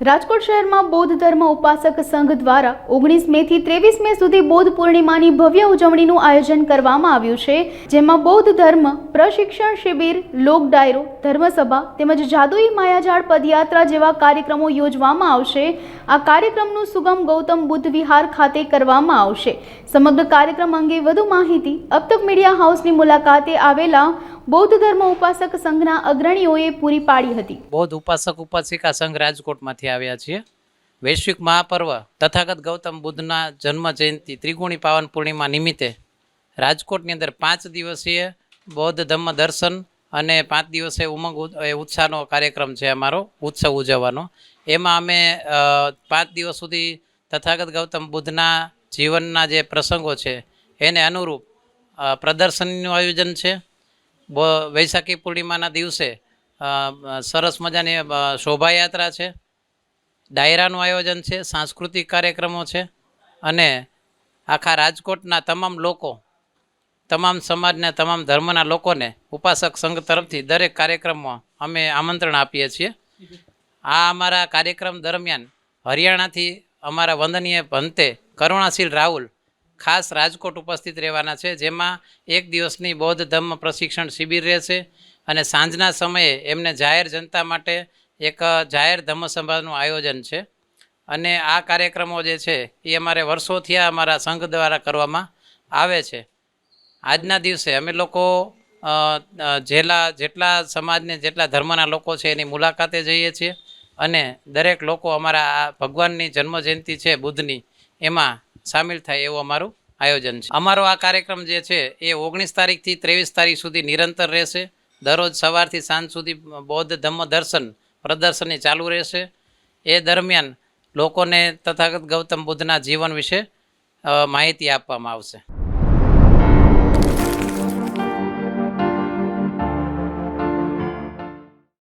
રાજકોટ શહેરમાં બૌદ્ધ ધર્મ ઉપાસક સંઘ દ્વારા 19 મે થી 23 મે સુધી બૌદ્ધ પૂર્ણિમાની ભવ્ય ઉજવણીનું આયોજન કરવામાં આવ્યું છે, જેમાં બૌદ્ધ ધર્મ પ્રશિક્ષણ શિબિર, લોક ડાયરો, ધર્મસભા તેમજ જાદુઈ માયાજાળ પદયાત્રા જેવા કાર્યક્રમો યોજવામાં આવશે। આ કાર્યક્રમનું સુગમ ગૌતમ બુદ્ધ વિહાર ખાતે કરવામાં આવશે। સમગ્ર કાર્યક્રમ અંગે વધુ માહિતી અબતક મીડિયા હાઉસની મુલાકાતે આવેલા બૌદ્ધ ધર્મ ઉપાસક સંઘના અગ્રણીઓએ પૂરી પાડી હતી। બૌદ્ધ ઉપાસક ઉપાસિકા સંઘ રાજકોટમાંથી આવ્યા છીએ। વૈશ્વિક મહાપર્વ તથાગત ગૌતમ બુદ્ધના જન્મ જયંતિ ત્રિગુણી પાવન પૂર્ણિમા નિમિત્તે રાજકોટની અંદર 5 દિવસીય બૌદ્ધ ધમ્મ દર્શન અને 5 દિવસીય ઉમંગ ઉત્સાહનો કાર્યક્રમ છે અમારો ઉત્સવ ઉજવવાનો। એમાં અમે 5 દિવસ સુધી તથાગત ગૌતમ બુદ્ધના જીવનના જે પ્રસંગો છે એને અનુરૂપ પ્રદર્શનનું આયોજન છે। વૈશાખી પૂર્ણિમાના દિવસે સરસ મજાની શોભાયાત્રા છે, ડાયરાનું આયોજન છે, સાંસ્કૃતિક કાર્યક્રમો છે અને આખા રાજકોટના તમામ લોકો, તમામ સમાજના તમામ ધર્મના લોકોને ઉપાસક સંઘ તરફથી દરેક કાર્યક્રમમાં અમે આમંત્રણ આપીએ છીએ। આ અમારા કાર્યક્રમ દરમિયાન હરિયાણાથી અમારા વંદનીય ભંતે કરુણાશીલ રાહુલ ખાસ રાજકોટ ઉપસ્થિત રહેવાના છે, જેમાં 1 દિવસની બૌદ્ધ ધમ્મ પ્રશિક્ષણ શિબિર રહેશે અને સાંજના સમયે એમને જાહેર જનતા માટે એક જાહેર ધમ્મસભાનું આયોજન છે। અને આ કાર્યક્રમો જે છે એ અમારે વર્ષોથી અમારા સંઘ દ્વારા કરવામાં આવે છે। આજના દિવસે અમે લોકો જેટલા સમાજને જેટલા ધર્મના લોકો છે એની મુલાકાતે જઈએ છીએ અને દરેક લોકો અમારા આ ભગવાનની જન્મજયંતિ છે બુદ્ધની એમાં સામેલ થાય એવું અમારું આયોજન છે। અમારો આ કાર્યક્રમ જે છે એ 19 તારીખથી 23 તારીખ સુધી નિરંતર રહેશે। દરરોજ સવારથી સાંજ સુધી બૌદ્ધ ધમ્મ દર્શન પ્રદર્શની ચાલુ રહેશે। એ દરમિયાન લોકોને તથાગત ગૌતમ બુદ્ધના જીવન વિશે માહિતી આપવામાં આવશે।